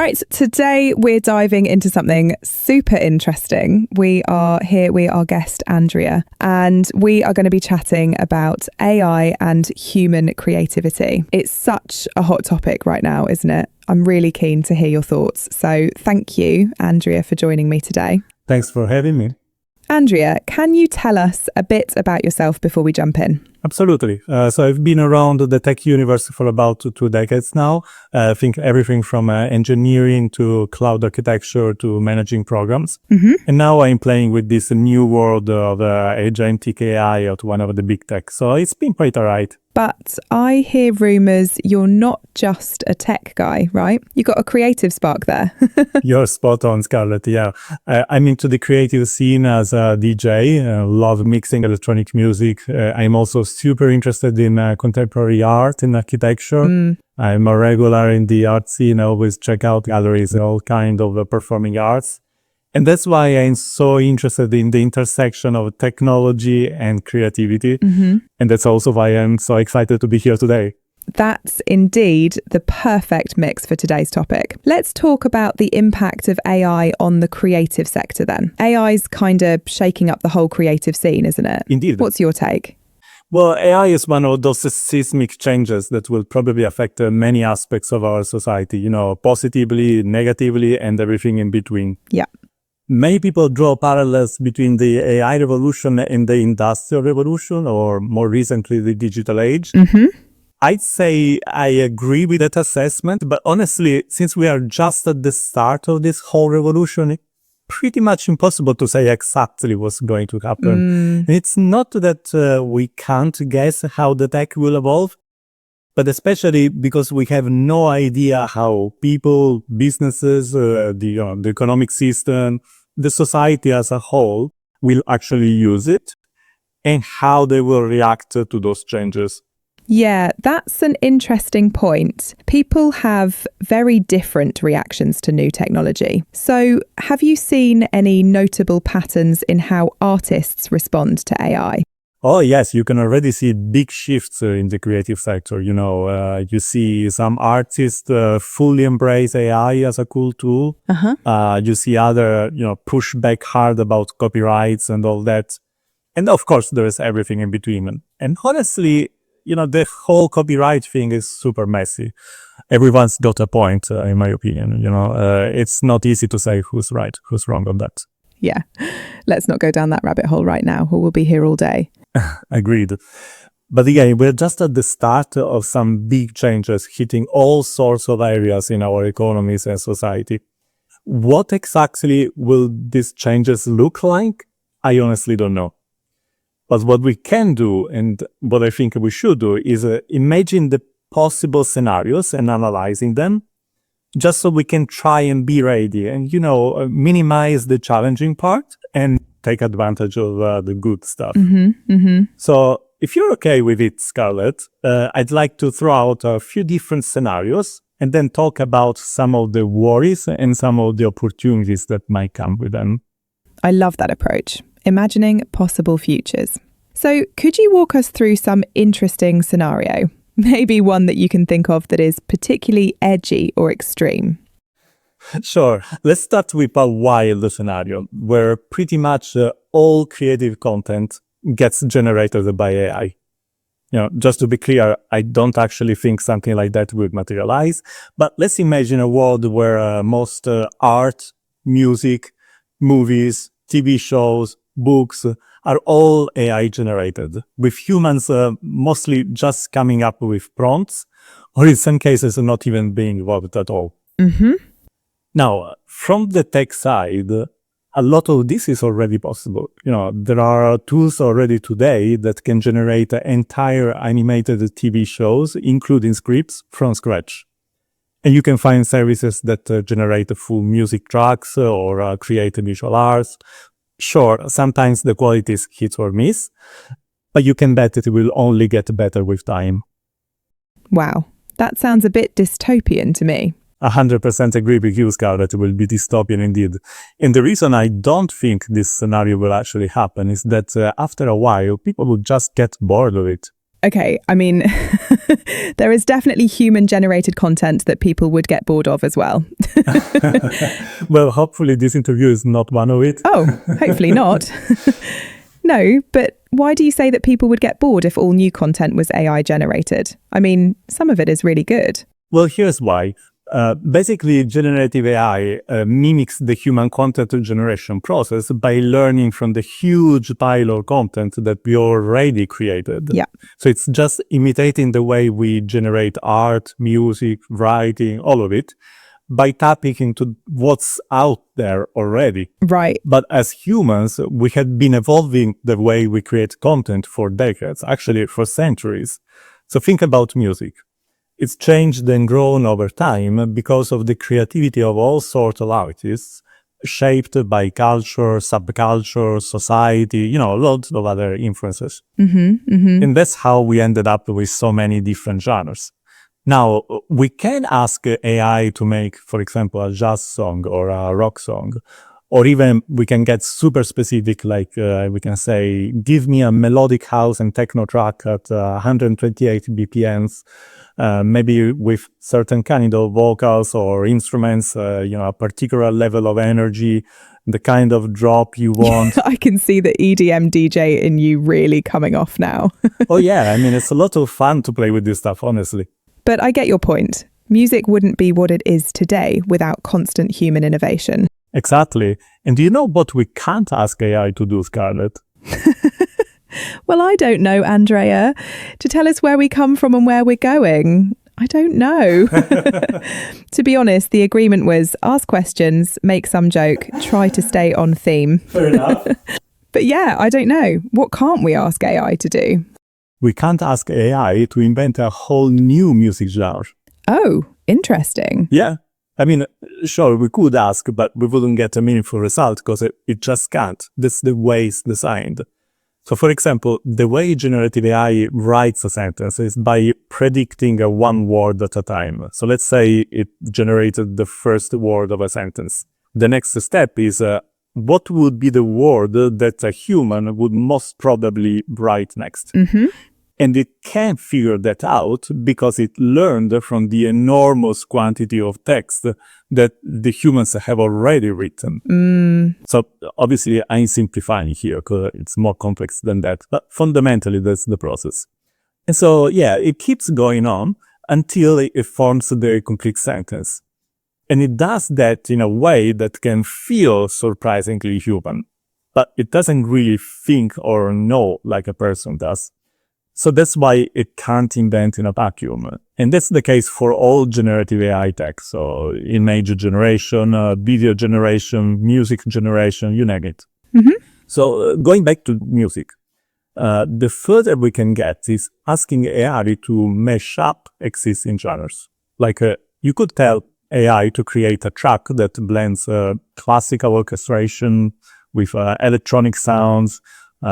Right, today we're diving into something super interesting. We are here with our guest, Andrea, and we are going to be chatting about AI and human creativity. It's such a hot topic right now, isn't it? I'm really keen to hear your thoughts. So thank you, Andrea, for joining me today. Thanks for having me. Andrea, can you tell us a bit about yourself before we jump in? Absolutely. So I've been around the tech universe for about 2 decades now. I think everything from engineering to cloud architecture to managing programs. And now I'm playing with this new world of agentic AI at one of the big tech. So it's been quite all right. But I hear rumours you're not just a tech guy, right? You got a creative spark there. You're spot on, Scarlett. Yeah. I'm into the creative scene as a DJ. Love mixing electronic music. I'm also super interested in contemporary art and architecture. I'm a regular in the art scene. I always check out galleries and all kind of performing arts. And that's why I'm so interested in the intersection of technology and creativity. And that's also why I'm so excited to be here today. That's indeed the perfect mix for today's topic. Let's talk about the impact of AI on the creative sector then. AI's kind of shaking up the whole creative scene, isn't it? Indeed. What's your take? Well, AI is one of those seismic changes that will probably affect many aspects of our society, positively, negatively, and everything in between. Yeah. Many people draw parallels between the AI revolution and the industrial revolution, or more recently, the digital age. I'd say I agree with that assessment, but honestly, since we are just at the start of this whole revolution, it's pretty much impossible to say exactly what's going to happen. It's not that we can't guess how the tech will evolve, but especially because we have no idea how people, businesses, the economic system, the society as a whole will actually use it and how they will react to those changes. Yeah, that's an interesting point. People have very different reactions to new technology. So have you seen any notable patterns in how artists respond to AI? Oh, yes, you can already see big shifts in the creative sector. You see some artists fully embrace AI as a cool tool. You see other, push back hard about copyrights and all that. And of course, there is everything in between. And honestly, the whole copyright thing is super messy. Everyone's got a point, in my opinion. It's not easy to say who's right, who's wrong on that. Yeah, let's not go down that rabbit hole right now, or we'll be here all day. Agreed. But again, we're just at the start of some big changes hitting all sorts of areas in our economies and society. What exactly will these changes look like? I honestly don't know. But what we can do, and what I think we should do, is imagine the possible scenarios and analyzing them, just so we can try and be ready and, minimize the challenging part and take advantage of the good stuff. So if you're okay with it, Scarlett, I'd like to throw out a few different scenarios and then talk about some of the worries and some of the opportunities that might come with them. I love that approach. Imagining possible futures. So could you walk us through some interesting scenario? Maybe one that you can think of that is particularly edgy or extreme. Sure. Let's start with a wild scenario where pretty much all creative content gets generated by AI. Just to be clear, I don't actually think something like that would materialize, but let's imagine a world where most art, music, movies, TV shows, books are all AI generated, with humans mostly just coming up with prompts, or in some cases not even being involved at all. Now, from the tech side, a lot of this is already possible. There are tools already today that can generate entire animated TV shows, including scripts, from scratch. And you can find services that generate full music tracks or create visual arts. Sure, sometimes the quality is hit or miss, but you can bet it will only get better with time. Wow, that sounds a bit dystopian to me. 100% agree with you, Scarlett. It will be dystopian indeed. And the reason I don't think this scenario will actually happen is that after a while, people will just get bored of it. Okay, I mean, there is definitely human-generated content that people would get bored of as well. Well, hopefully this interview is not one of it. Oh, hopefully not. No, but why do you say that people would get bored if all new content was AI generated? I mean, some of it is really good. Well, here's why. Basically, generative AI mimics the human content generation process by learning from the huge pile of content that we already created. Yeah. So it's just imitating the way we generate art, music, writing, all of it, by tapping into what's out there already. Right. But as humans, we had been evolving the way we create content for decades, actually for centuries. So think about music. It's changed and grown over time because of the creativity of all sorts of artists, shaped by culture, subculture, society, lots of other influences. And that's how we ended up with so many different genres. Now, we can ask AI to make, for example, a jazz song or a rock song, or even we can get super specific, like we can say, give me a melodic house and techno track at 128 BPMs, maybe with certain kind of vocals or instruments, a particular level of energy, the kind of drop you want. I can see the EDM DJ in you really coming off now. Oh yeah, I mean, it's a lot of fun to play with this stuff, honestly. But I get your point. Music wouldn't be what it is today without constant human innovation. Exactly. And do you know what we can't ask AI to do, Scarlett? Well, I don't know, Andrea. To tell us where we come from and where we're going. I don't know. To be honest, the agreement was ask questions, make some joke, try to stay on theme. Fair enough. But yeah, I don't know. What can't we ask AI to do? We can't ask AI to invent a whole new music genre. Oh, interesting. Yeah. I mean, sure, we could ask, but we wouldn't get a meaningful result because it just can't. That's the way it's designed. So, for example, the way generative AI writes a sentence is by predicting a one word at a time. So let's say it generated the first word of a sentence. The next step is what would be the word that a human would most probably write next? And it can figure that out because it learned from the enormous quantity of text that the humans have already written. So obviously I'm simplifying here because it's more complex than that. But fundamentally, that's the process. And so, yeah, it keeps going on until it forms the complete sentence. And it does that in a way that can feel surprisingly human, but it doesn't really think or know like a person does. So that's why it can't invent in a vacuum. And that's the case for all generative AI tech. So image generation, video generation, music generation, you name it. So going back to music, the further we can get is asking AI to mesh up existing genres. Like you could tell AI to create a track that blends classical orchestration with electronic sounds,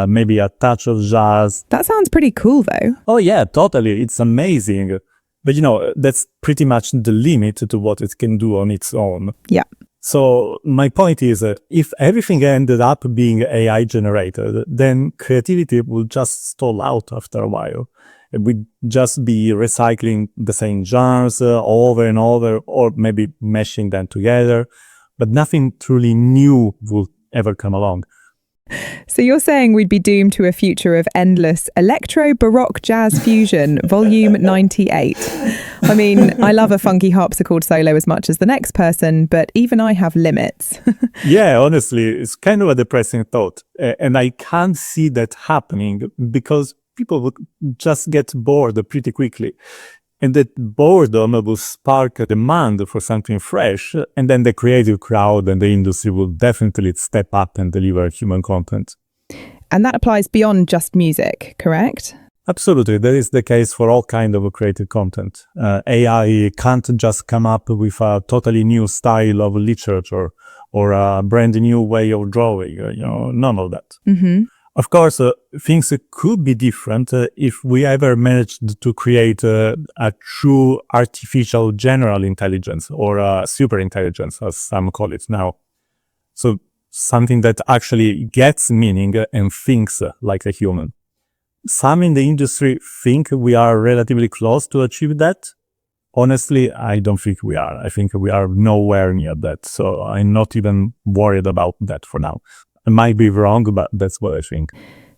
maybe a touch of jazz. That sounds pretty cool, though. Oh yeah, totally. It's amazing. But that's pretty much the limit to what it can do on its own. Yeah. So my point is, if everything ended up being AI generated, then creativity would just stall out after a while. It would just be recycling the same genres over and over, or maybe meshing them together. But nothing truly new will ever come along. So you're saying we'd be doomed to a future of endless electro-baroque jazz fusion, volume 98. I mean, I love a funky harpsichord solo as much as the next person, but even I have limits. Yeah, honestly, it's kind of a depressing thought. And I can't see that happening because people would just get bored pretty quickly. And that boredom will spark a demand for something fresh, and then the creative crowd and the industry will definitely step up and deliver human content. And that applies beyond just music, correct? Absolutely. That is the case for all kinds of creative content. AI can't just come up with a totally new style of literature or a brand new way of drawing, none of that. Of course, things could be different if we ever managed to create a true artificial general intelligence or super intelligence, as some call it now. So something that actually gets meaning and thinks like a human. Some in the industry think we are relatively close to achieve that. Honestly, I don't think we are. I think we are nowhere near that. So I'm not even worried about that for now. I might be wrong, but that's what I think.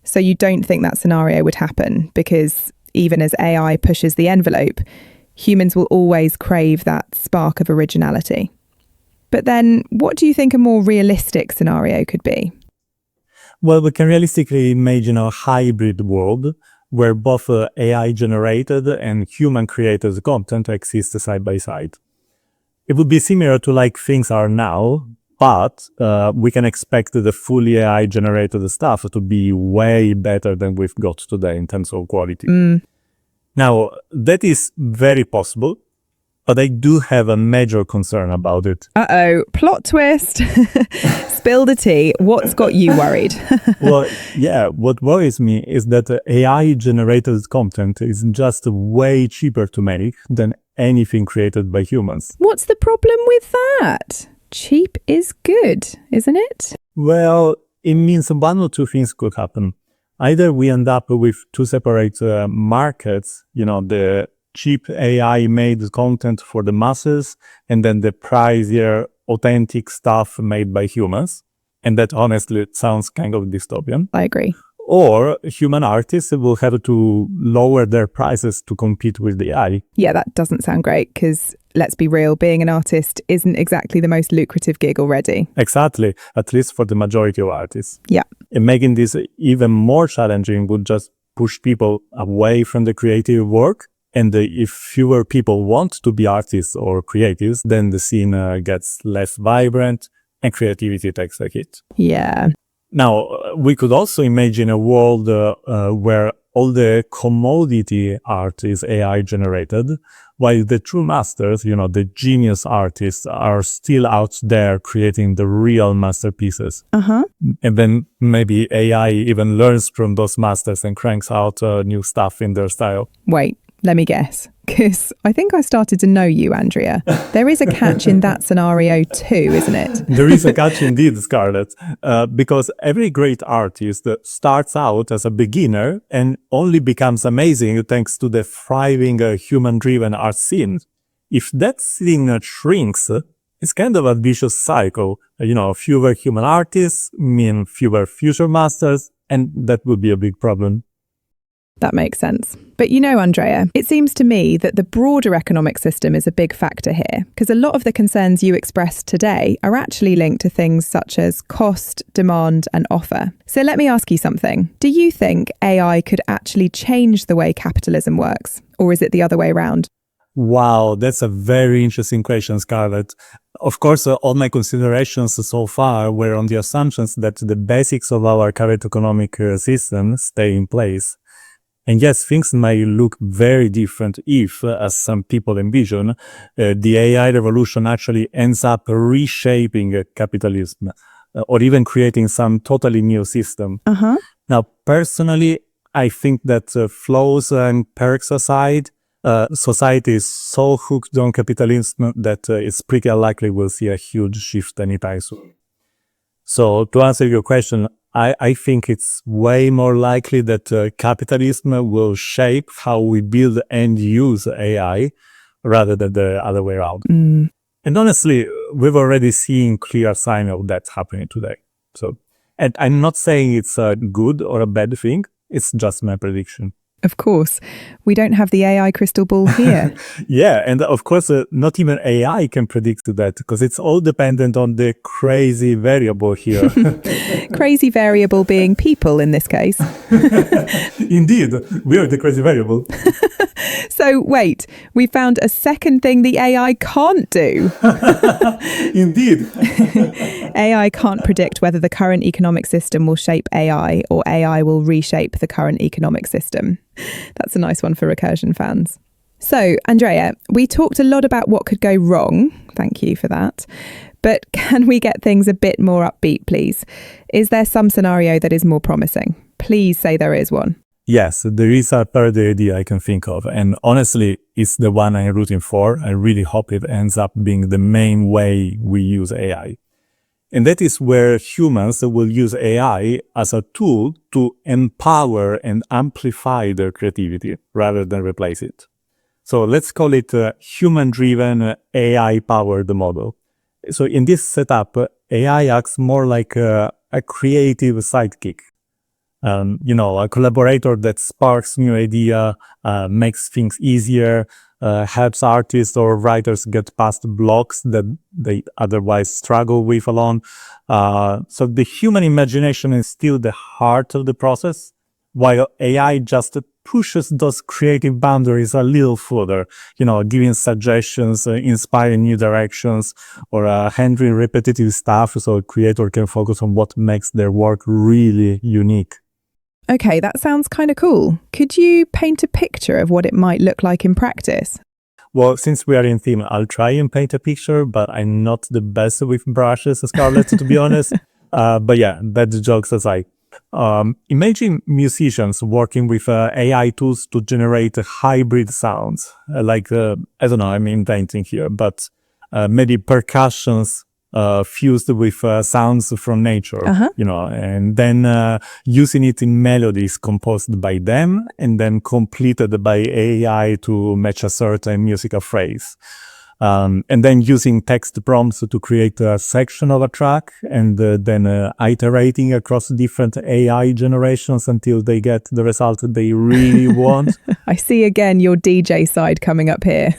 So you don't think that scenario would happen because even as AI pushes the envelope, humans will always crave that spark of originality. But then what do you think a more realistic scenario could be? Well, we can realistically imagine a hybrid world where both AI-generated and human-created content exist side by side. It would be similar to like things are now, but we can expect the fully AI-generated stuff to be way better than we've got today in terms of quality. Now, that is very possible, but I do have a major concern about it. Uh-oh, plot twist. Spill the tea. What's got you worried? Well, yeah, what worries me is that AI-generated content is just way cheaper to make than anything created by humans. What's the problem with that? Cheap is good, isn't it? Well, it means one or two things could happen. Either we end up with two separate markets, the cheap AI-made content for the masses, and then the pricier, authentic stuff made by humans. And that honestly sounds kind of dystopian. I agree. Or human artists will have to lower their prices to compete with the AI. Yeah, that doesn't sound great because, let's be real, being an artist isn't exactly the most lucrative gig already. Exactly, at least for the majority of artists. Yeah. And making this even more challenging would just push people away from the creative work. And if fewer people want to be artists or creatives, then the scene gets less vibrant and creativity takes a hit. Yeah. Now, we could also imagine a world where all the commodity art is AI generated, while the true masters, the genius artists, are still out there creating the real masterpieces. And then maybe AI even learns from those masters and cranks out new stuff in their style. Wait, let me guess. Because I think I started to know you, Andrea. There is a catch in that scenario too, isn't it? There is a catch indeed, Scarlett, because every great artist starts out as a beginner and only becomes amazing thanks to the thriving human-driven art scene. If that scene shrinks, it's kind of a vicious cycle. Fewer human artists mean fewer future masters, and that would be a big problem. That makes sense. But Andrea, it seems to me that the broader economic system is a big factor here, because a lot of the concerns you expressed today are actually linked to things such as cost, demand, and offer. So let me ask you something. Do you think AI could actually change the way capitalism works, or is it the other way around? Wow, that's a very interesting question, Scarlett. Of course, all my considerations so far were on the assumptions that the basics of our current economic system stay in place. And yes, things may look very different if, as some people envision, the AI revolution actually ends up reshaping capitalism or even creating some totally new system. Now, personally, I think that flaws and perks aside, society is so hooked on capitalism that it's pretty unlikely we'll see a huge shift anytime soon. So to answer your question, I think it's way more likely that capitalism will shape how we build and use AI rather than the other way around. And honestly, we've already seen clear signs of that happening today. And I'm not saying it's a good or a bad thing. It's just my prediction. Of course. We don't have the AI crystal ball here. Yeah, and of course, not even AI can predict that because it's all dependent on the crazy variable here. Crazy variable being people in this case. Indeed, we are the crazy variable. So wait, we found a second thing the AI can't do. Indeed. AI can't predict whether the current economic system will shape AI or AI will reshape the current economic system. That's a nice one for recursion fans. So, Andrea, we talked a lot about what could go wrong. Thank you for that. But can we get things a bit more upbeat, please? Is there some scenario that is more promising? Please say there is one. Yes, there is a third idea I can think of. And honestly, it's the one I'm rooting for. I really hope it ends up being the main way we use AI. And that is where humans will use AI as a tool to empower and amplify their creativity rather than replace it. So let's call it a human-driven AI-powered model. So in this setup, AI acts more like a creative sidekick. A collaborator that sparks new idea, makes things easier, helps artists or writers get past blocks that they otherwise struggle with alone. So the human imagination is still the heart of the process, while AI just pushes those creative boundaries a little further, giving suggestions, inspiring new directions, or handling repetitive stuff so a creator can focus on what makes their work really unique. Okay, that sounds kind of cool. Could you paint a picture of what it might look like in practice? Well, since we are in theme, I'll try and paint a picture, but I'm not the best with brushes, Scarlett, to be honest. But yeah, bad jokes aside. Imagine musicians working with AI tools to generate hybrid sounds. I don't know, I'm inventing here, but maybe percussions fused with sounds from nature, and then using it in melodies composed by them and then completed by AI to match a certain musical phrase. And then using text prompts to create a section of a track and then iterating across different AI generations until they get the result they really want. I see again your DJ side coming up here.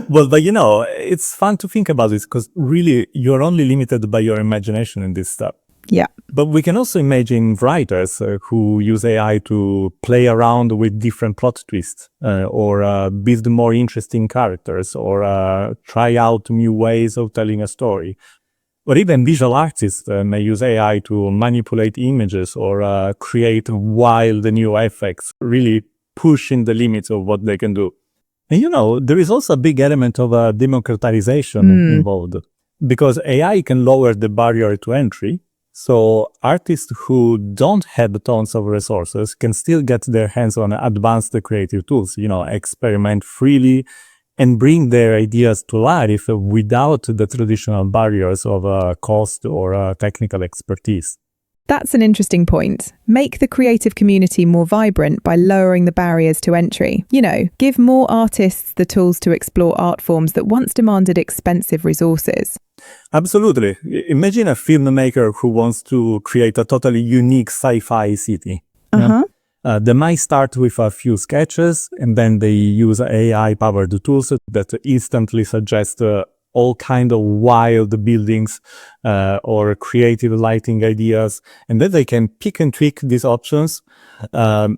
Well, but it's fun to think about this because really you're only limited by your imagination in this stuff. Yeah. But we can also imagine writers who use AI to play around with different plot twists or build more interesting characters or try out new ways of telling a story. Or even visual artists may use AI to manipulate images or create wild new effects, really pushing the limits of what they can do. And there is also a big element of democratization involved because AI can lower the barrier to entry. So artists who don't have tons of resources can still get their hands on advanced creative tools, experiment freely and bring their ideas to life without the traditional barriers of cost or technical expertise. That's an interesting point. Make the creative community more vibrant by lowering the barriers to entry. Give more artists the tools to explore art forms that once demanded expensive resources. Absolutely. Imagine a filmmaker who wants to create a totally unique sci-fi city. They might start with a few sketches and then they use AI-powered tools that instantly suggest all kind of wild buildings or creative lighting ideas. And then they can pick and tweak these options,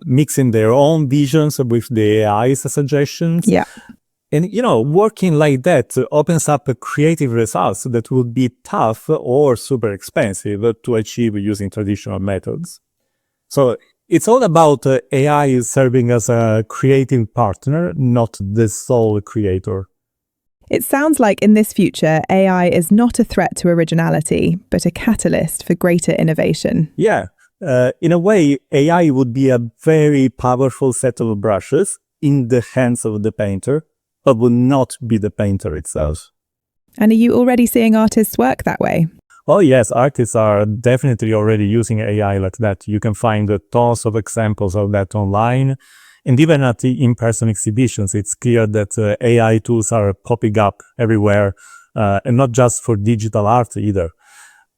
mixing their own visions with the AI's suggestions. Yeah. And, working like that opens up creative results that would be tough or super expensive to achieve using traditional methods. So it's all about AI serving as a creative partner, not the sole creator. It sounds like in this future, AI is not a threat to originality, but a catalyst for greater innovation. Yeah. In a way, AI would be a very powerful set of brushes in the hands of the painter, but would not be the painter itself. And are you already seeing artists work that way? Oh yes, artists are definitely already using AI like that. You can find tons of examples of that online. And even at the in-person exhibitions, it's clear that AI tools are popping up everywhere, and not just for digital art either.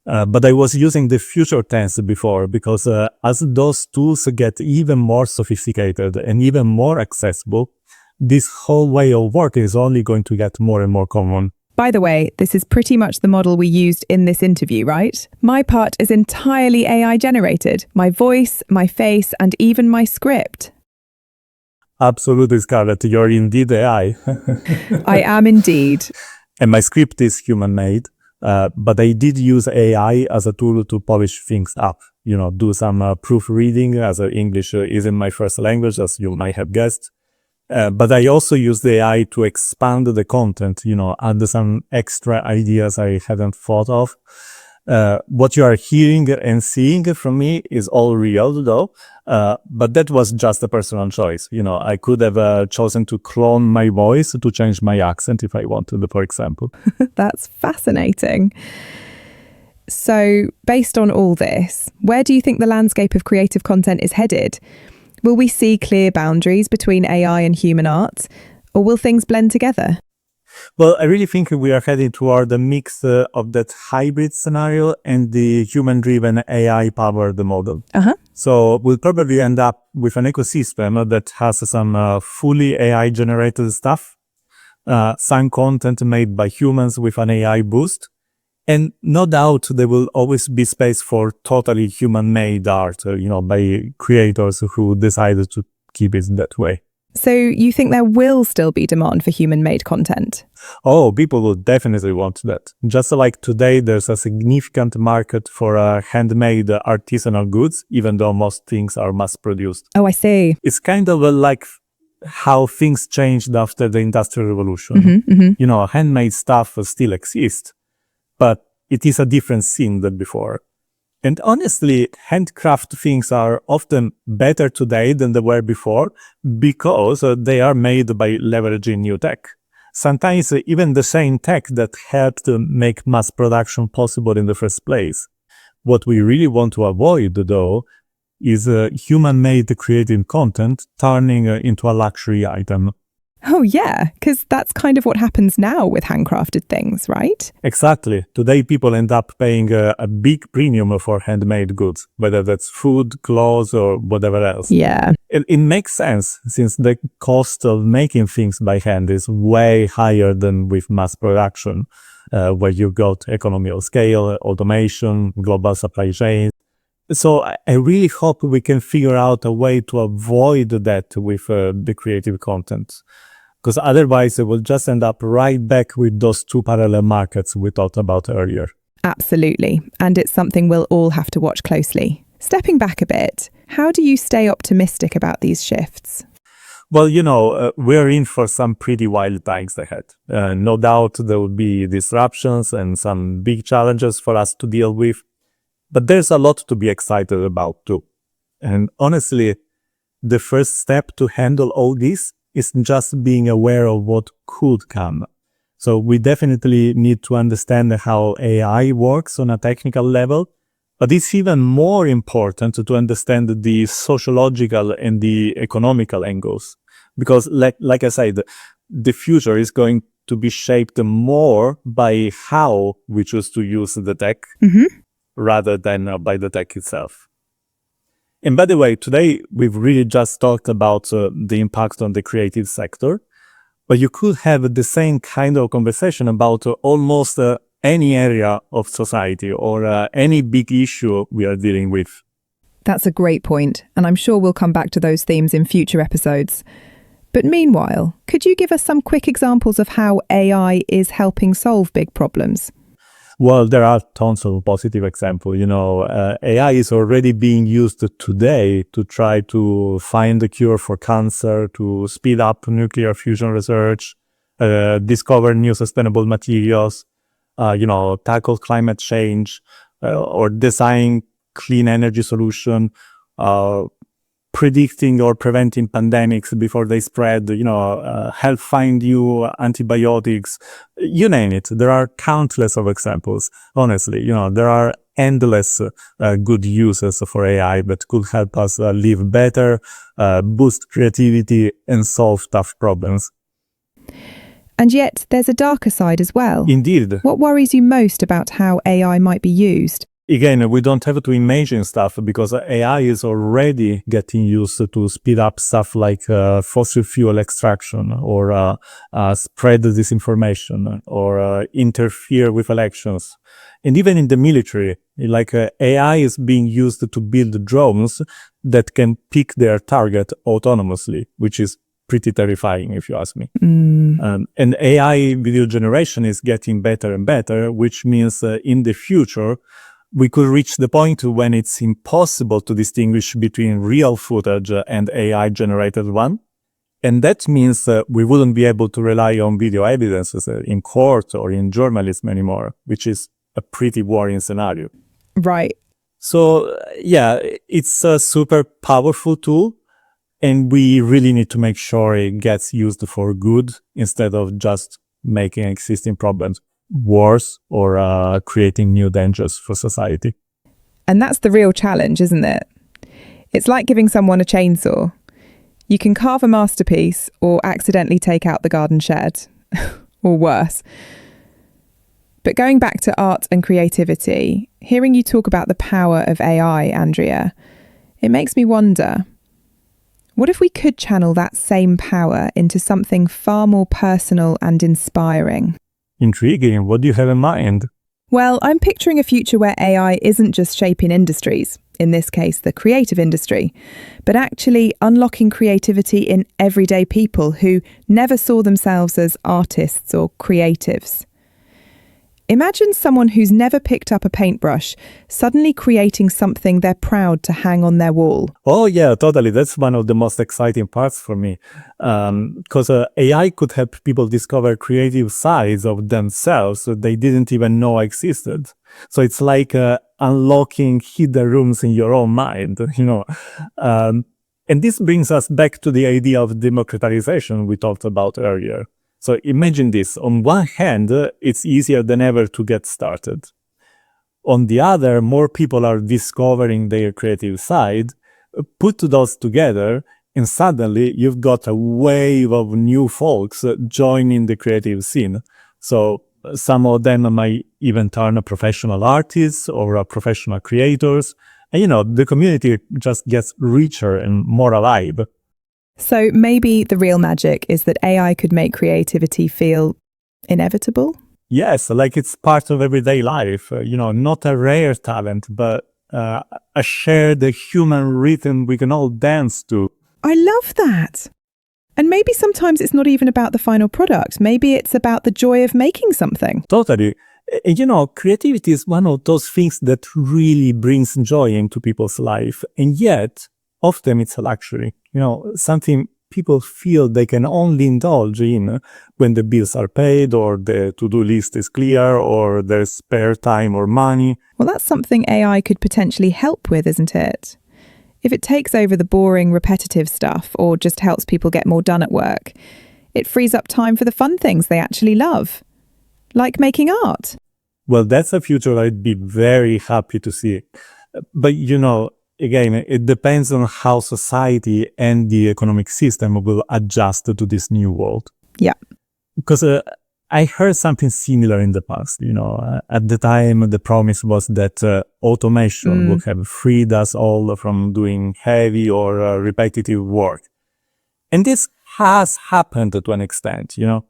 But I was using the future tense before because as those tools get even more sophisticated and even more accessible, this whole way of working is only going to get more and more common. By the way, this is pretty much the model we used in this interview, right? My part is entirely AI generated. My voice, my face, and even my script. Absolutely, Scarlett. You're indeed AI. I am indeed. And my script is human-made, but I did use AI as a tool to polish things up. Do some proofreading, as English isn't my first language, as you might have guessed. But I also used the AI to expand the content, add some extra ideas I hadn't thought of. What you are hearing and seeing from me is all real though, but that was just a personal choice. I could have chosen to clone my voice to change my accent if I wanted, for example. That's fascinating. So, based on all this, where do you think the landscape of creative content is headed? Will we see clear boundaries between AI and human art, or will things blend together? Well, I really think we are heading toward a mix of that hybrid scenario and the human-driven AI-powered model. So we'll probably end up with an ecosystem that has some fully AI-generated stuff, some content made by humans with an AI boost, and no doubt there will always be space for totally human-made art, by creators who decided to keep it that way. So you think there will still be demand for human-made content? Oh, people will definitely want that. Just like today, there's a significant market for handmade artisanal goods, even though most things are mass-produced. Oh, I see. It's kind of like how things changed after the Industrial Revolution. Handmade stuff still exists, but it is a different scene than before. And honestly, handcraft things are often better today than they were before because they are made by leveraging new tech. Sometimes even the same tech that helped make mass production possible in the first place. What we really want to avoid, though, is human-made creative content turning into a luxury item. Oh, yeah, because that's kind of what happens now with handcrafted things, right? Exactly. Today, people end up paying a big premium for handmade goods, whether that's food, clothes, or whatever else. Yeah. It makes sense, since the cost of making things by hand is way higher than with mass production, where you got economy of scale, automation, global supply chains. So I really hope we can figure out a way to avoid that with the creative content. Because otherwise, it will just end up right back with those two parallel markets we talked about earlier. Absolutely. And it's something we'll all have to watch closely. Stepping back a bit, how do you stay optimistic about these shifts? Well, we're in for some pretty wild times ahead. No doubt there will be disruptions and some big challenges for us to deal with. But there's a lot to be excited about too. And honestly, the first step to handle all this is just being aware of what could come. So we definitely need to understand how AI works on a technical level, but it's even more important to understand the sociological and the economical angles. Because like I said, the future is going to be shaped more by how we choose to use the tech rather than by the tech itself. And by the way, today we've really just talked about the impact on the creative sector, but you could have the same kind of conversation about almost any area of society or any big issue we are dealing with. That's a great point, and I'm sure we'll come back to those themes in future episodes. But meanwhile, could you give us some quick examples of how AI is helping solve big problems? Well, there are tons of positive examples. AI is already being used today to try to find a cure for cancer, to speed up nuclear fusion research, discover new sustainable materials, tackle climate change, or design clean energy solution, predicting or preventing pandemics before they spread, help find new antibiotics, you name it. There are countless of examples. Honestly, there are endless good uses for AI that could help us live better, boost creativity, and solve tough problems. And yet, there's a darker side as well. Indeed. What worries you most about how AI might be used? Again, we don't have to imagine stuff because AI is already getting used to speed up stuff like fossil fuel extraction or spread disinformation or interfere with elections. And even in the military, AI is being used to build drones that can pick their target autonomously, which is pretty terrifying if you ask me. And AI video generation is getting better and better, which means in the future, we could reach the point when it's impossible to distinguish between real footage and AI-generated one. And that means we wouldn't be able to rely on video evidences in court or in journalism anymore, which is a pretty worrying scenario. Right. So, it's a super powerful tool, and we really need to make sure it gets used for good instead of just making existing problems wars or creating new dangers for society. And that's the real challenge, isn't it? It's like giving someone a chainsaw. You can carve a masterpiece or accidentally take out the garden shed, or worse. But going back to art and creativity, hearing you talk about the power of AI, Andrea, it makes me wonder, what if we could channel that same power into something far more personal and inspiring? Intriguing. What do you have in mind? Well, I'm picturing a future where AI isn't just shaping industries, in this case the creative industry, but actually unlocking creativity in everyday people who never saw themselves as artists or creatives. Imagine someone who's never picked up a paintbrush suddenly creating something they're proud to hang on their wall. Oh yeah, totally. That's one of the most exciting parts for me. Because AI could help people discover creative sides of themselves that they didn't even know existed. So it's like unlocking hidden rooms in your own mind, you know. And this brings us back to the idea of democratization we talked about earlier. So imagine this. On one hand, it's easier than ever to get started. On the other, more people are discovering their creative side. Put those together, and suddenly you've got a wave of new folks joining the creative scene. So some of them might even turn professional artists or professional creators. And, you know, the community just gets richer and more alive. So maybe the real magic is that AI could make creativity feel inevitable? Yes, like it's part of everyday life, you know, not a rare talent, but a shared human rhythm we can all dance to. I love that. And maybe sometimes it's not even about the final product. Maybe it's about the joy of making something. Totally. And, you know, creativity is one of those things that really brings joy into people's life. And yet, often it's a luxury, you know, something people feel they can only indulge in when the bills are paid or the to-do list is clear or there's spare time or money. Well, that's something AI could potentially help with, isn't it? If it takes over the boring, repetitive stuff or just helps people get more done at work, it frees up time for the fun things they actually love, like making art. Well, that's a future I'd be very happy to see. But, you know, again, it depends on how society and the economic system will adjust to this new world. Yeah. Because I heard something similar in the past. You know, at the time, the promise was that automation would have freed us all from doing heavy or repetitive work. And this has happened to an extent, you know.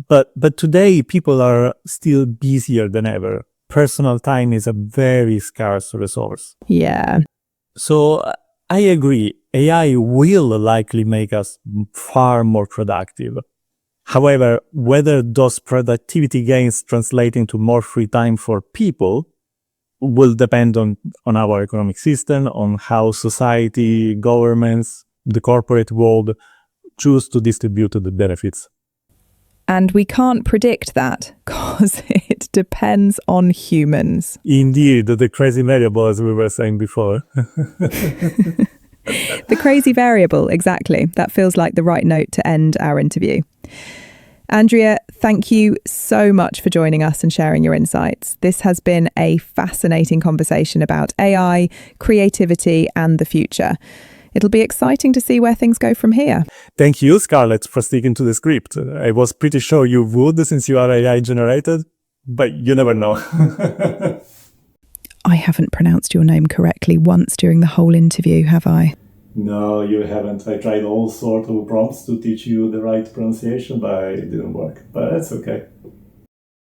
But today, people are still busier than ever. Personal time is a very scarce resource. Yeah. So I agree, AI will likely make us far more productive. However, whether those productivity gains translate into more free time for people will depend on our economic system, on how society, governments, the corporate world choose to distribute the benefits. And we can't predict that because it depends on humans. Indeed, the crazy variable, as we were saying before. The crazy variable, exactly. That feels like the right note to end our interview. Andrea, thank you so much for joining us and sharing your insights. This has been a fascinating conversation about AI, creativity, and the future. It'll be exciting to see where things go from here. Thank you, Scarlett, for sticking to the script. I was pretty sure you would since you are AI generated, but you never know. I haven't pronounced your name correctly once during the whole interview, have I? No, you haven't. I tried all sorts of prompts to teach you the right pronunciation, but it didn't work. But that's okay.